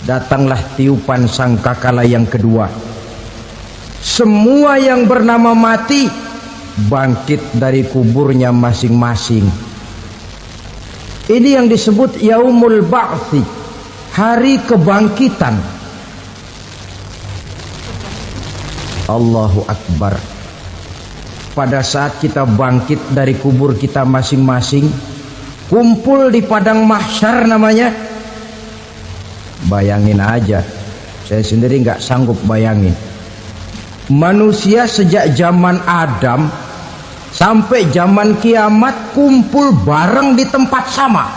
datanglah tiupan sangkakala yang kedua. Semua yang bernama mati bangkit dari kuburnya masing-masing. Ini yang disebut yaumul ba'thi, hari kebangkitan. Allahu Akbar. Pada saat kita bangkit dari kubur kita masing-masing, kumpul di padang mahsyar namanya. Bayangin aja, saya sendiri nggak sanggup bayangin. Manusia sejak zaman Adam sampai zaman kiamat kumpul bareng di tempat sama.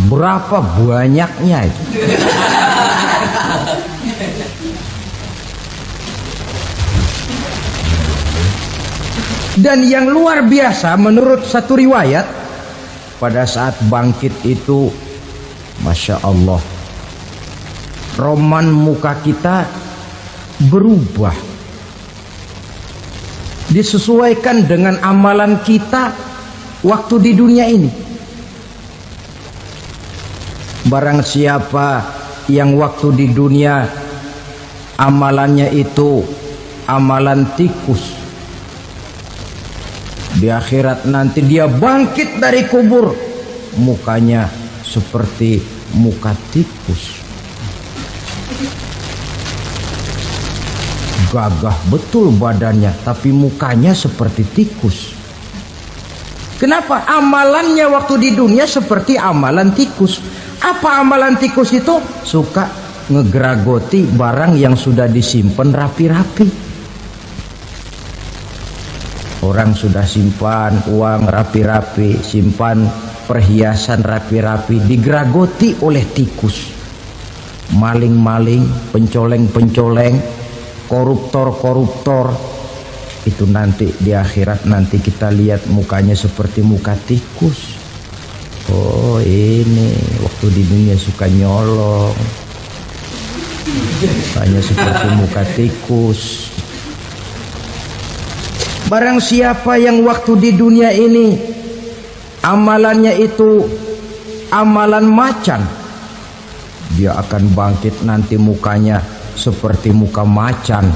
Berapa banyaknya itu? Dan yang luar biasa menurut satu riwayat, pada saat bangkit itu, Masya Allah, roman muka kita berubah, disesuaikan dengan amalan kita waktu di dunia ini. Barang siapa yang waktu di dunia amalannya itu amalan tikus, di akhirat nanti dia bangkit dari kubur, mukanya seperti muka tikus. Gagah betul badannya, tapi mukanya seperti tikus. Kenapa? Amalannya waktu di dunia seperti amalan tikus. Apa amalan tikus itu? Suka ngegeragoti barang yang sudah disimpan rapi-rapi. Orang sudah simpan uang rapi-rapi, simpan perhiasan rapi-rapi, digeragoti oleh tikus. Maling-maling, pencoleng-pencoleng, koruptor-koruptor, itu nanti di akhirat nanti kita lihat mukanya seperti muka tikus. Oh, ini waktu di dunia suka nyolong, mukanya seperti muka tikus. Barang siapa yang waktu di dunia ini amalannya itu amalan macan, dia akan bangkit nanti mukanya seperti muka macan.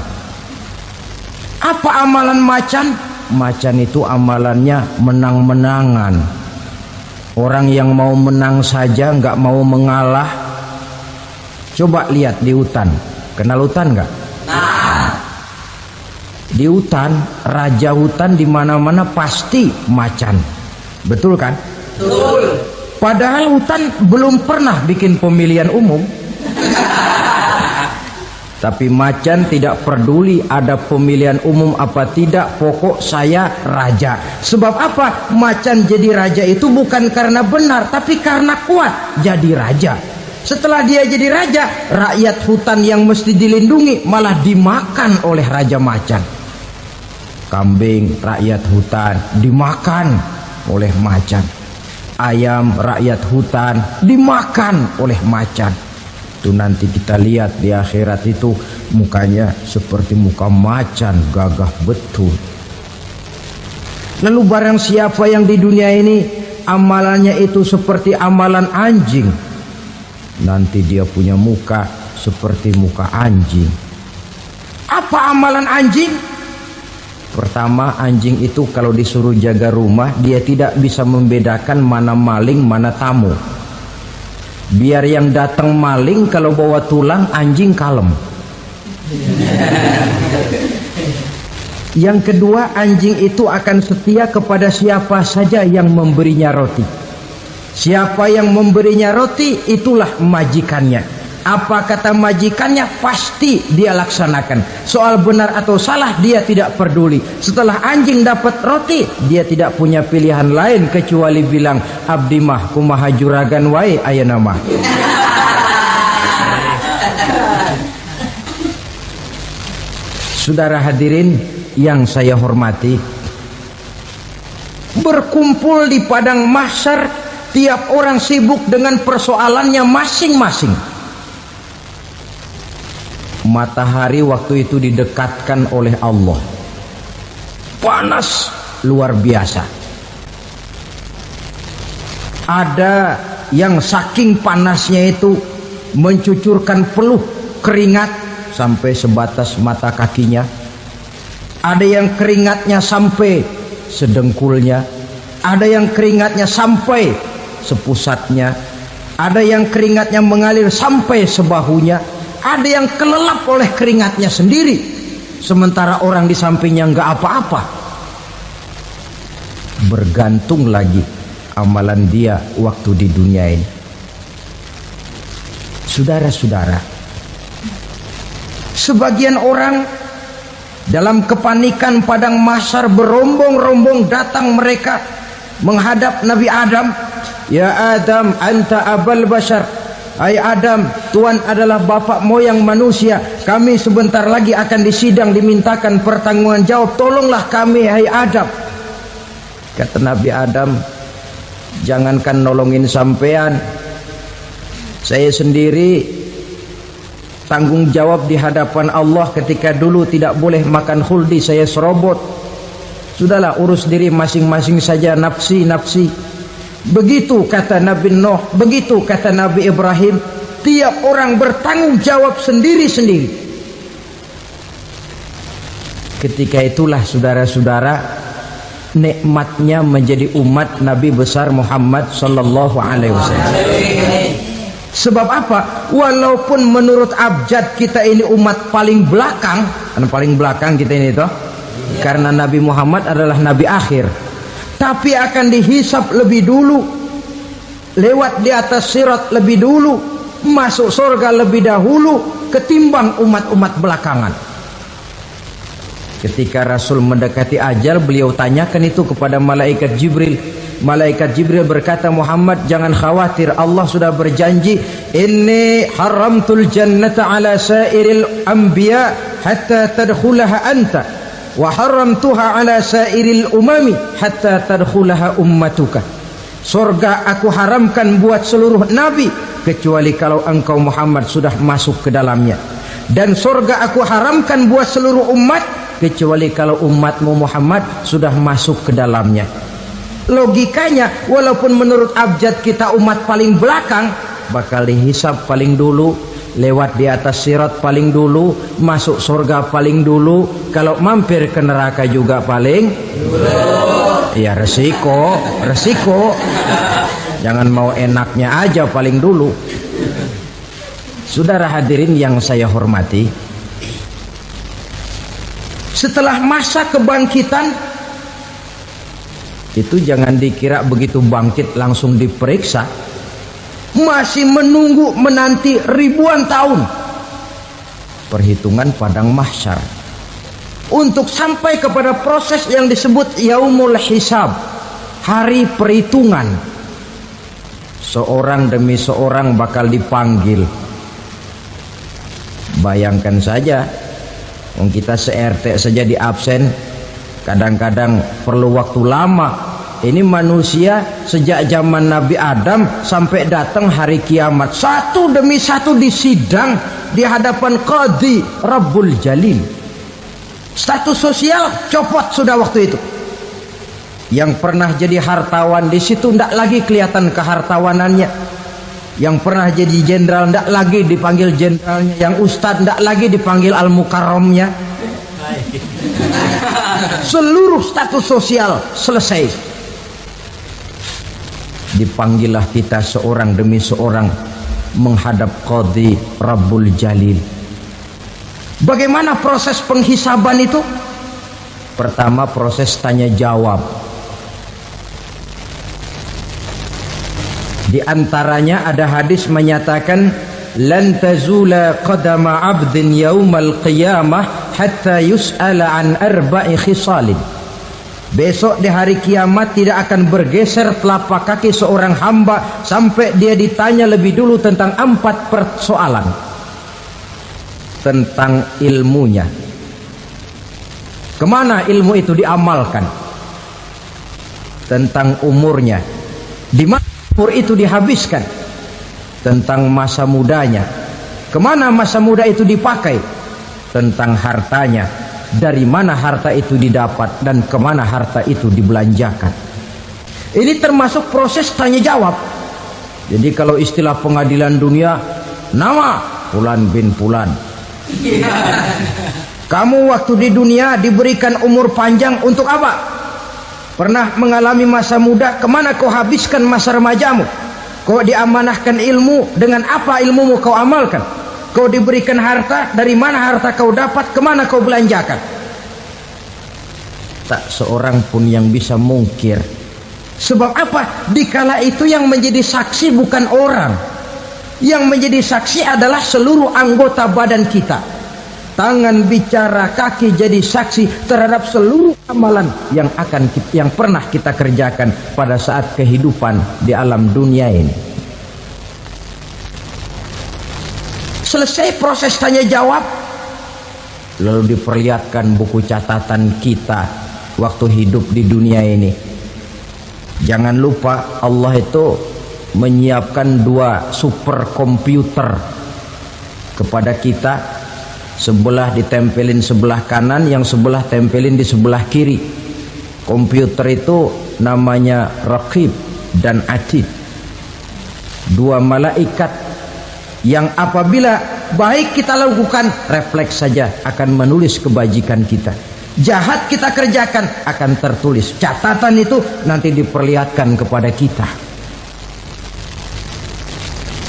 Apa amalan macan? Macan itu amalannya menang-menangan. Orang yang mau menang saja nggak mau mengalah. Coba lihat di hutan. Kenal hutan nggak? Nah. Di hutan, raja hutan di mana-mana pasti macan. Betul kan? Betul. Padahal hutan belum pernah bikin pemilihan umum. Tapi macan tidak peduli ada pemilihan umum apa tidak, pokok saya raja. Sebab apa? Macan jadi raja itu bukan karena benar, tapi karena kuat jadi raja. Setelah dia jadi raja, rakyat hutan yang mesti dilindungi malah dimakan oleh raja macan. Kambing rakyat hutan dimakan oleh macan. Ayam rakyat hutan dimakan oleh macan. Itu nanti kita lihat di akhirat itu mukanya seperti muka macan, gagah betul. Lalu barang siapa yang di dunia ini amalannya itu seperti amalan anjing, nanti dia punya muka seperti muka anjing. Apa amalan anjing? Pertama, anjing itu kalau disuruh jaga rumah, dia tidak bisa membedakan mana maling mana tamu. Biar yang datang maling kalau bawa tulang, anjing kalem. Yang kedua, anjing itu akan setia kepada siapa saja yang memberinya roti. Siapa yang memberinya roti, itulah majikannya. Apa kata majikannya, pasti dia laksanakan. Soal benar atau salah dia tidak peduli. Setelah anjing dapat roti, dia tidak punya pilihan lain kecuali bilang, abdi mah kumaha juragan wae ayeuna mah. Saudara hadirin yang saya hormati, berkumpul di padang mahsyar, tiap orang sibuk dengan persoalannya masing-masing. Matahari waktu itu didekatkan oleh Allah, panas luar biasa. Ada yang saking panasnya itu mencucurkan peluh keringat sampai sebatas mata kakinya. Ada yang keringatnya sampai sedengkulnya, ada yang keringatnya sampai sepusatnya, ada yang keringatnya mengalir sampai sebahunya, ada yang kelelap oleh keringatnya sendiri, sementara orang di sampingnya nggak apa-apa. Bergantung lagi amalan dia waktu di dunia ini. Saudara-saudara, sebagian orang dalam kepanikan padang mahsyar berombong-rombong datang mereka menghadap Nabi Adam. Ya Adam, anta abal bashar. Hai Adam, Tuhan adalah bapak moyang manusia. Kami sebentar lagi akan disidang, dimintakan pertanggungan jawab. Tolonglah kami, hai Adam. Kata Nabi Adam, jangankan nolongin sampean, saya sendiri tanggung jawab di hadapan Allah ketika dulu tidak boleh makan khuldi, saya serobot. Sudahlah, urus diri masing-masing saja, nafsi. Begitu kata Nabi Nuh, begitu kata Nabi Ibrahim. Tiap orang bertanggung jawab sendiri-sendiri. Ketika itulah saudara-saudara, nikmatnya menjadi umat Nabi besar Muhammad sallallahu alaihi wasallam. Sebab apa? Walaupun menurut abjad kita ini umat paling belakang, paling belakang kita ini toh, karena Nabi Muhammad adalah Nabi akhir, tapi akan dihisap lebih dulu, lewat di atas sirat lebih dulu, masuk surga lebih dahulu ketimbang umat-umat belakangan. Ketika Rasul mendekati ajal, beliau tanyakan itu kepada malaikat Jibril. Malaikat Jibril berkata, Muhammad jangan khawatir, Allah sudah berjanji, inni haramtul jannata ala sairil anbiya hatta tadkhulaha anta wa haramtuha ala sairil umami hatta tadkhulaha ummatuka. Surga aku haramkan buat seluruh nabi kecuali kalau engkau Muhammad sudah masuk ke dalamnya, dan surga aku haramkan buat seluruh umat kecuali kalau umatmu Muhammad sudah masuk ke dalamnya. Logikanya, walaupun menurut abjad kita umat paling belakang, bakal dihisap paling dulu, lewat di atas sirat paling dulu, masuk surga paling dulu, kalau mampir ke neraka juga paling dulu. Ya resiko. Jangan mau enaknya aja paling dulu. Saudara hadirin yang saya hormati, setelah masa kebangkitan itu jangan dikira begitu bangkit langsung diperiksa, masih menunggu menanti ribuan tahun perhitungan padang mahsyar untuk sampai kepada proses yang disebut yaumul hisab, hari perhitungan. Seorang demi seorang bakal dipanggil. Bayangkan saja, kita se-RT saja di absen, kadang-kadang perlu waktu lama. Ini manusia sejak zaman Nabi Adam sampai datang hari kiamat, satu demi satu disidang di hadapan Qadhi Rabbul Jalil. Status sosial copot sudah waktu itu. Yang pernah jadi hartawan di situ tidak lagi kelihatan kehartawanannya. Yang pernah jadi jenderal tidak lagi dipanggil jenderalnya. Yang ustadz tidak lagi dipanggil al-mukarramnya. Seluruh status sosial selesai. Dipanggillah kita seorang demi seorang menghadap Qadhi Rabbul Jalil. Bagaimana proses penghisaban itu? Pertama, proses tanya jawab. Di antaranya ada hadis menyatakan, lan tazula qadama 'abdin yaumal qiyamah hatta yus'ala an arba'i khisalin. Besok di hari kiamat tidak akan bergeser telapak kaki seorang hamba sampai dia ditanya lebih dulu tentang 4 persoalan. Tentang ilmunya, kemana ilmu itu diamalkan. Tentang umurnya, di mana umur itu dihabiskan. Tentang masa mudanya, kemana masa muda itu dipakai. Tentang hartanya, dari mana harta itu didapat dan kemana harta itu dibelanjakan. Ini termasuk proses tanya jawab. Jadi kalau istilah pengadilan dunia, Nama Fulan bin Fulan. Kamu waktu di dunia diberikan umur panjang untuk apa? Pernah mengalami masa muda, kemana kau habiskan masa remajamu? Kau diamanahkan ilmu, dengan apa ilmumu kau amalkan? Kau diberikan harta, dari mana harta kau dapat, kemana kau belanjakan? Tak seorang pun yang bisa mungkir. Sebab apa? Dikala itu yang menjadi saksi bukan orang. Yang menjadi saksi adalah seluruh anggota badan kita. Tangan bicara, kaki jadi saksi terhadap seluruh amalan yang pernah kita kerjakan pada saat kehidupan di alam dunia ini. Selesai proses tanya jawab, lalu diperlihatkan buku catatan kita waktu hidup di dunia ini. Jangan lupa Allah itu menyiapkan 2 superkomputer kepada kita. Sebelah ditempelin sebelah kanan, yang sebelah tempelin di sebelah kiri. Komputer itu namanya Raqib dan Atid, 2 malaikat yang apabila baik kita lakukan, refleks saja akan menulis kebajikan kita. Jahat kita kerjakan, akan tertulis. Catatan itu nanti diperlihatkan kepada kita.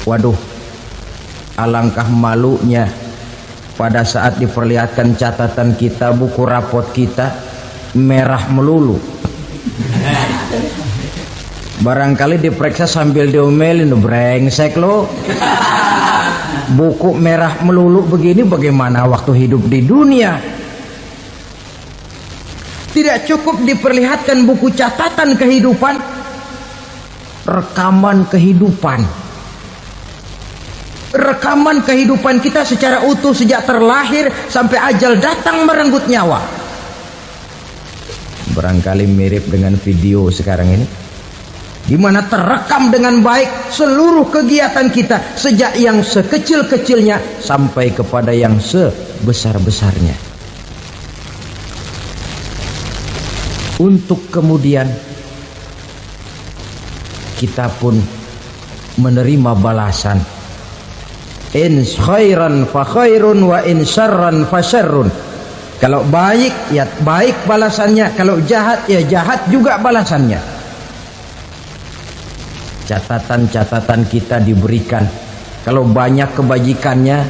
Waduh, alangkah malunya pada saat diperlihatkan catatan kita, buku rapot kita merah melulu. Barangkali diperiksa sambil diomelin, brengsek lo. Buku merah melulu begini, bagaimana waktu hidup di dunia? Tidak cukup diperlihatkan buku catatan kehidupan, rekaman kehidupan. Rekaman kehidupan kita secara utuh sejak terlahir sampai ajal datang merenggut nyawa. Barangkali mirip dengan video sekarang ini, di mana terekam dengan baik seluruh kegiatan kita, sejak yang sekecil-kecilnya sampai kepada yang sebesar-besarnya. Untuk kemudian kita pun menerima balasan. In khairan fa khairun wa in syarran fa syarrun. Kalau baik ya baik balasannya, kalau jahat ya jahat juga balasannya. Catatan-catatan kita diberikan. Kalau banyak kebajikannya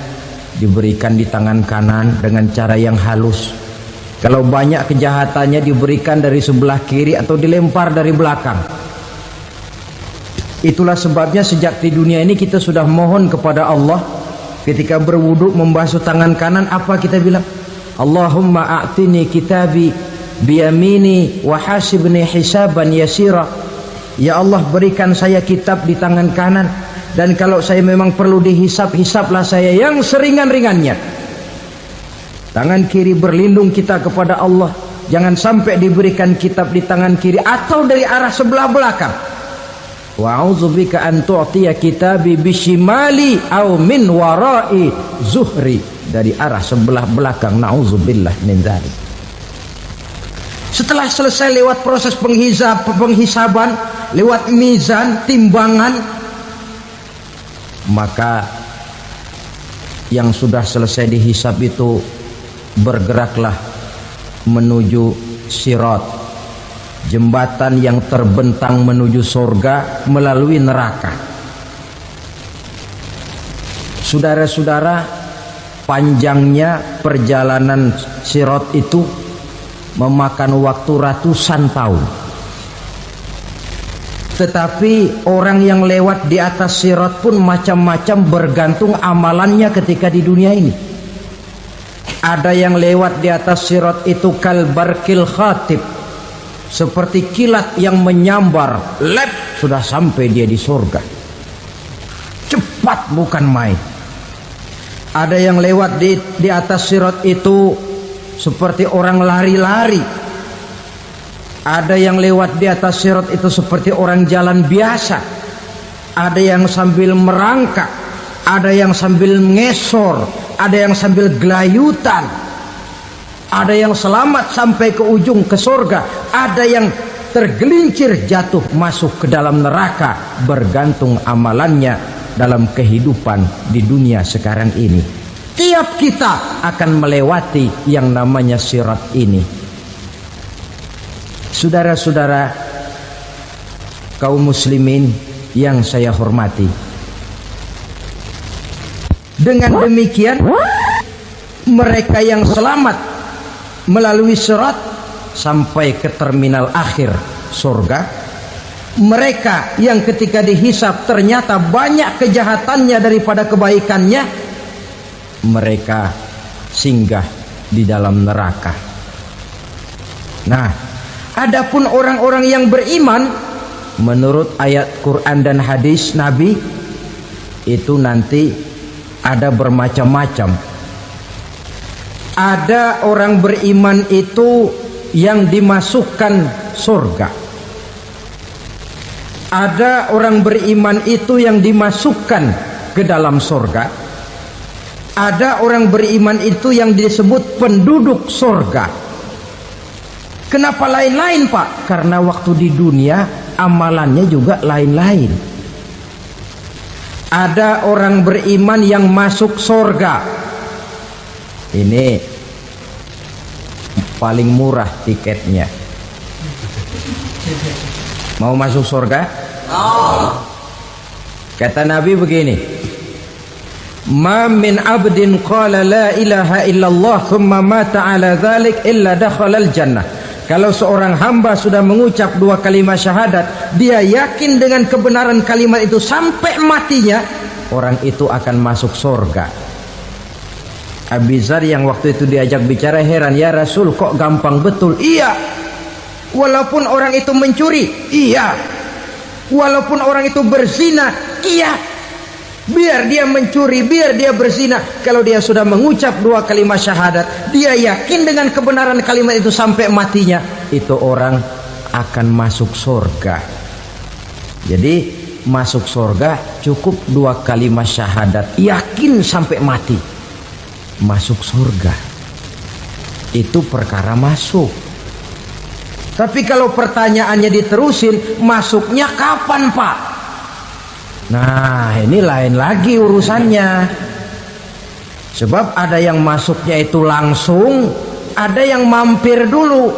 diberikan di tangan kanan dengan cara yang halus. Kalau banyak kejahatannya diberikan dari sebelah kiri atau dilempar dari belakang. Itulah sebabnya sejak di dunia ini kita sudah mohon kepada Allah. Ketika berwudu membasuh tangan kanan, apa kita bilang? Allahumma a'tini kitabi biyamini wa hasibni hisaban yasira. Ya Allah, berikan saya kitab di tangan kanan, dan kalau saya memang perlu dihisap, hisaplah saya yang seringan-ringannya. Tangan kiri berlindung kita kepada Allah, jangan sampai diberikan kitab di tangan kiri atau dari arah sebelah belakang. Wa a'udzubika an tu'tiya kitabi bishimali aw min wara'i zuhri, dari arah sebelah belakang. Na'udzubillah min dzalik. Setelah selesai lewat proses penghisaban, lewat mizan, timbangan, maka yang sudah selesai dihisab itu bergeraklah menuju sirat, jembatan yang terbentang menuju surga melalui neraka. Saudara-saudara, panjangnya perjalanan sirat itu memakan waktu ratusan tahun. Tetapi orang yang lewat di atas sirat pun macam-macam, bergantung amalannya ketika di dunia ini. Ada yang lewat di atas sirat itu kal barkil khatib, seperti kilat yang menyambar, lep, sudah sampai dia di surga. Cepat bukan main. Ada yang lewat di atas sirat itu seperti orang lari-lari. Ada yang lewat di atas sirat itu seperti orang jalan biasa. Ada yang sambil merangkak, ada yang sambil ngesor, ada yang sambil gelayutan, ada yang selamat sampai ke ujung ke surga, ada yang tergelincir jatuh masuk ke dalam neraka, bergantung amalannya dalam kehidupan di dunia sekarang ini. Tiap kita akan melewati yang namanya sirat ini. Saudara-saudara kaum muslimin yang saya hormati, dengan demikian mereka yang selamat melalui sirat sampai ke terminal akhir surga, mereka yang ketika dihisab ternyata banyak kejahatannya daripada kebaikannya, mereka singgah di dalam neraka. Nah, adapun orang-orang yang beriman menurut ayat Quran dan hadis Nabi itu nanti ada bermacam-macam. Ada orang beriman itu yang dimasukkan surga. Ada orang beriman itu yang dimasukkan ke dalam surga. Ada orang beriman itu yang disebut penduduk surga. Kenapa lain-lain, Pak? Karena waktu di dunia amalannya juga lain-lain. Ada orang beriman yang masuk surga. Ini paling murah tiketnya. Mau masuk surga? Kata Nabi begini, ma min abdin qala la ilaha illallah thumma mata ala dhalik illa dakhalal jannah. Kalau seorang hamba sudah mengucap dua kalimat syahadat, dia yakin dengan kebenaran kalimat itu sampai matinya, orang itu akan masuk surga. Abi Dzar yang waktu itu diajak bicara heran, ya Rasul kok gampang betul? Iya. Walaupun orang itu mencuri, iya. Walaupun orang itu berzina, iya. Biar dia mencuri, biar dia berzina, kalau dia sudah mengucap dua kalimat syahadat, dia yakin dengan kebenaran kalimat itu sampai matinya, itu orang akan masuk surga. Jadi masuk surga cukup dua kalimat syahadat, yakin sampai mati, masuk surga. Itu perkara masuk. Tapi kalau pertanyaannya diterusin, masuknya kapan, Pak? Nah, ini lain lagi urusannya. Sebab ada yang masuknya itu langsung, ada yang mampir dulu.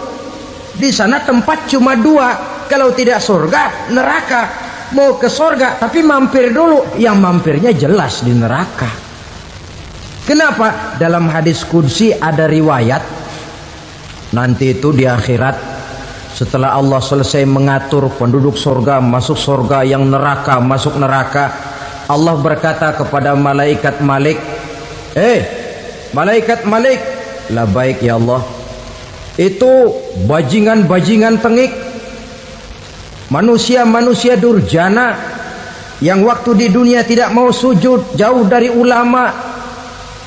Di sana tempat cuma dua, kalau tidak surga, neraka. Mau ke surga tapi mampir dulu, yang mampirnya jelas di neraka. Kenapa? Dalam hadis qudsi ada riwayat, nanti itu di akhirat, setelah Allah selesai mengatur penduduk surga masuk surga, yang neraka masuk neraka, Allah berkata kepada malaikat Malik, malaikat Malik, labaik ya Allah. Itu bajingan-bajingan tengik, manusia-manusia durjana yang waktu di dunia tidak mau sujud, jauh dari ulama,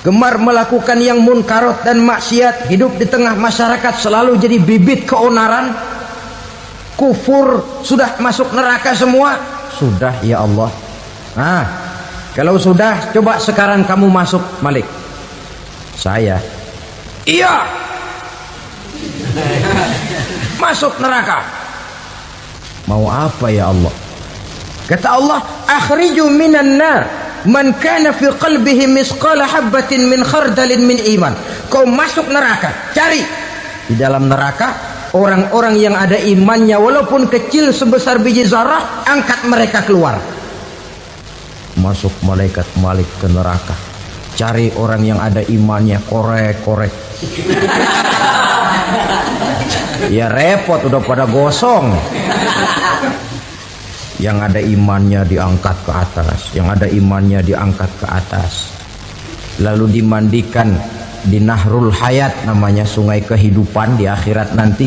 gemar melakukan yang munkarat dan maksiat, hidup di tengah masyarakat selalu jadi bibit keonaran, kufur, sudah masuk neraka semua. Sudah ya Allah. Nah, kalau sudah, coba sekarang kamu masuk, Malik. Saya, iya, masuk neraka. Mau apa ya Allah? Kata Allah, akhriju minan nar man kana fi qalbihi misqala habatin min khardalin min iman. Kau masuk neraka, cari di dalam neraka orang-orang yang ada imannya walaupun kecil sebesar biji zarah, angkat mereka keluar. Masuk malaikat Malik ke neraka, cari orang yang ada imannya, korek-korek. Ya repot, udah pada gosong. Yang ada imannya diangkat ke atas, yang ada imannya diangkat ke atas, lalu dimandikan di Nahrul Hayat, namanya sungai kehidupan di akhirat nanti.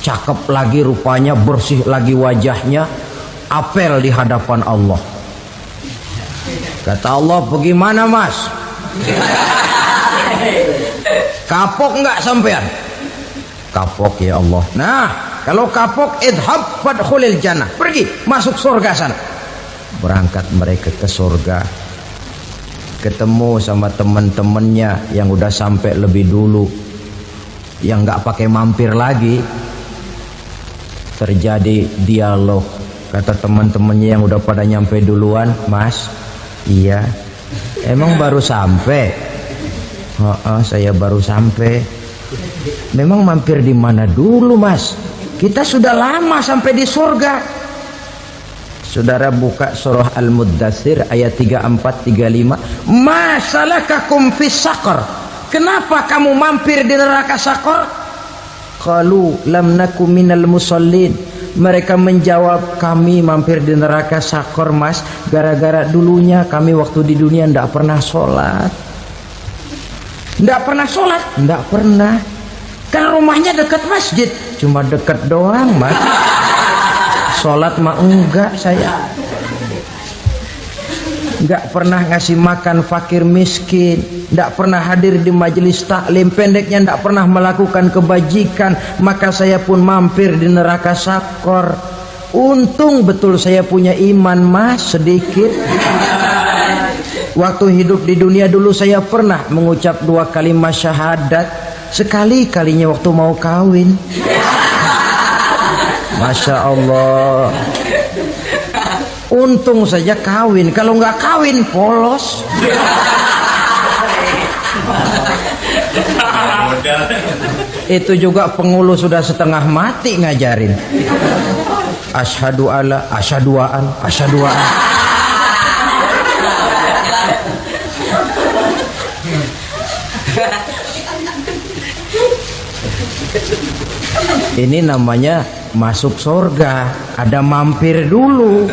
Cakep lagi rupanya, bersih lagi wajahnya, apel di hadapan Allah. Kata Allah, bagaimana Mas? Kapok enggak sampean? Kapok ya Allah. Nah, kalau kapok, idhab fadkhulil jannah, pergi masuk surga sana. Berangkat mereka ke surga, ketemu sama teman-temannya yang udah sampai lebih dulu, yang nggak pakai mampir lagi. Terjadi dialog. Kata teman-temannya yang udah pada nyampe duluan, Mas, Iya. Emang baru sampai? Saya baru sampai. Memang mampir di mana dulu, Mas? Kita sudah lama sampai di surga. Saudara buka surah Al-Muddatsir ayat 34-35. Ma salakakum fis saqar? Kenapa kamu mampir di neraka Saqar? Qalu lam naku minal musallin. Mereka menjawab, kami mampir di neraka Saqar, Mas, gara-gara dulunya kami waktu di dunia tidak pernah sholat. Tidak pernah sholat? Tidak pernah. Kan rumahnya dekat masjid, cuma dekat doang, Mas. Sholat mah enggak saya. Enggak pernah ngasih makan fakir miskin, enggak pernah hadir di majelis taklim, pendeknya enggak pernah melakukan kebajikan, maka saya pun mampir di neraka Saqar. Untung betul saya punya iman, Mas, sedikit. Waktu hidup di dunia dulu saya pernah mengucap 2 kalimat syahadat, sekali-kalinya waktu mau kawin. Masya Allah. Untung saja kawin, kalau nggak kawin polos. Itu juga pengulu sudah setengah mati ngajarin. Asyhadu alla, asyhadu an, asyhadu an. Ini namanya masuk surga, ada mampir dulu.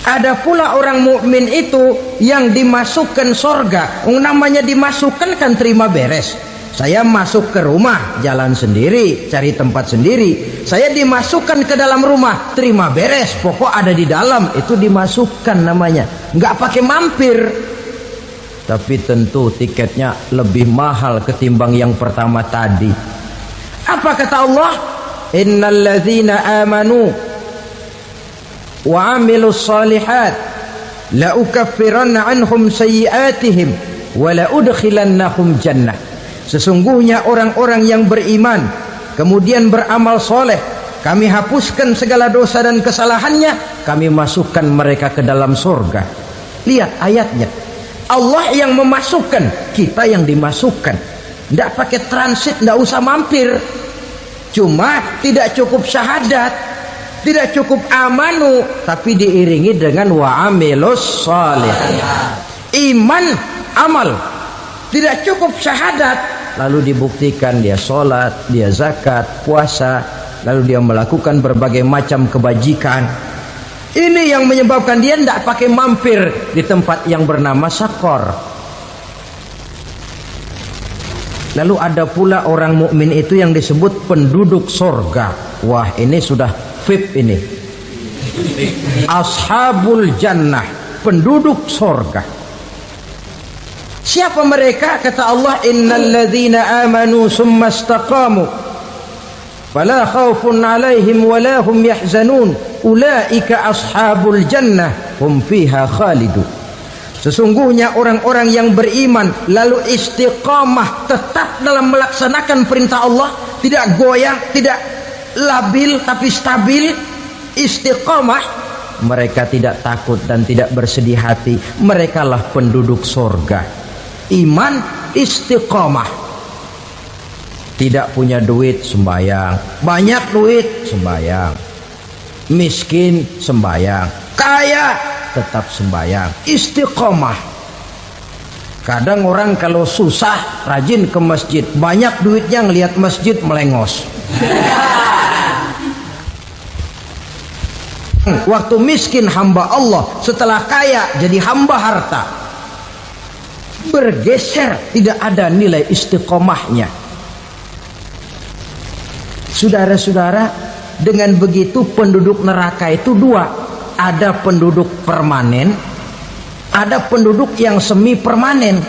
Ada pula orang mukmin itu yang dimasukkan surga. Namanya dimasukkan kan terima beres. Saya masuk ke rumah, jalan sendiri, cari tempat sendiri. Saya dimasukkan ke dalam rumah, terima beres, pokok ada di dalam, itu dimasukkan namanya. Nggak pakai mampir. Tapi tentu tiketnya lebih mahal ketimbang yang pertama tadi. Apa kata Allah? Innal ladzina amanu wa amilus salihat la ukaffiranna anhum sayyi'atihim wa la udkhilannahum jannah. Sesungguhnya orang-orang yang beriman kemudian beramal soleh, kami hapuskan segala dosa dan kesalahannya, kami masukkan mereka ke dalam surga. Lihat ayatnya, Allah yang memasukkan, kita yang dimasukkan. Tidak pakai transit, tidak usah mampir. Cuma tidak cukup syahadat, tidak cukup amanu, tapi diiringi dengan wa'amilus salih. Iman, amal. Tidak cukup syahadat, lalu dibuktikan dia sholat, dia zakat, puasa, lalu dia melakukan berbagai macam kebajikan. Ini yang menyebabkan dia tidak pakai mampir di tempat yang bernama Saqar. Lalu ada pula orang mukmin itu yang disebut penduduk surga. Wah, ini sudah VIP ini. Ashabul jannah, penduduk surga. Siapa mereka? Kata Allah, innal ladzina amanu summa istaqamu fala khaufun 'alaihim wala hum yahzanun ulaika ashabul jannah hum fiha khalidun. Sesungguhnya orang-orang yang beriman lalu istiqamah, tetap dalam melaksanakan perintah Allah, tidak goyang, tidak labil tapi stabil, istiqamah, mereka tidak takut dan tidak bersedih hati. Merekalah penduduk surga. Iman, istiqamah. Tidak punya duit, sembayang. Banyak duit, sembayang. Miskin, sembayang. Kaya, tetap sembahyang, istiqomah. Kadang orang kalau susah rajin ke masjid, banyak duitnya ngelihat masjid melengos. Waktu miskin hamba Allah, setelah kaya jadi hamba harta. Bergeser, tidak ada nilai istiqomahnya. Saudara-saudara, dengan begitu penduduk neraka itu dua. Ada penduduk permanen, ada penduduk yang semi permanen.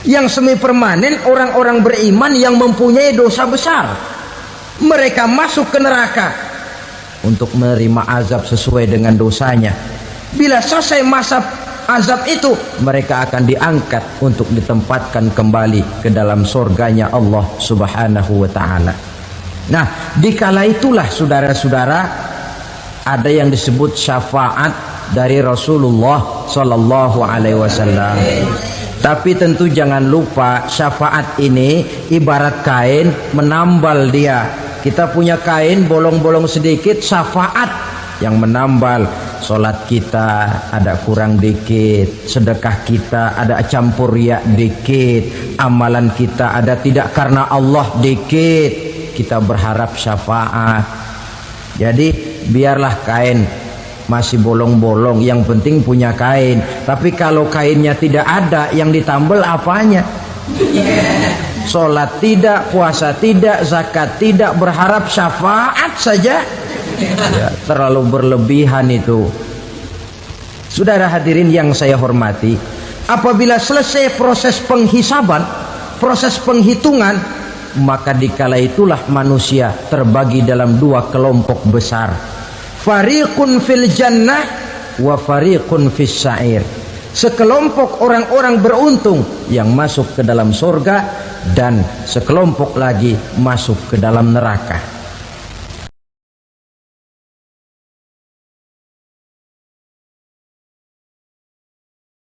Yang semi permanen orang-orang beriman yang mempunyai dosa besar. Mereka masuk ke neraka untuk menerima azab sesuai dengan dosanya. Bila selesai masa azab itu, mereka akan diangkat untuk ditempatkan kembali ke dalam surganya Allah Subhanahu wa ta'ala. Nah, dikala itulah saudara-saudara, ada yang disebut syafaat dari Rasulullah Sallallahu Alaihi Wasallam. Tapi tentu jangan lupa syafaat ini ibarat kain menambal dia. Kita punya kain bolong-bolong sedikit, syafaat yang menambal. Solat kita ada kurang dikit, sedekah kita ada campur riak dikit, amalan kita ada tidak karena Allah dikit, kita berharap syafaat. Jadi biarlah kain masih bolong-bolong, yang penting punya kain. Tapi kalau kainnya tidak ada, yang ditambal apanya? Solat tidak, puasa tidak, zakat tidak, berharap syafaat saja. Ya, terlalu berlebihan itu. Saudara hadirin yang saya hormati, apabila selesai proses penghisaban, proses penghitungan, maka dikala itulah manusia terbagi dalam dua kelompok besar. Fariqun fil jannah wa fariqun fis sa'ir. Sekelompok orang-orang beruntung yang masuk ke dalam surga, dan sekelompok lagi masuk ke dalam neraka.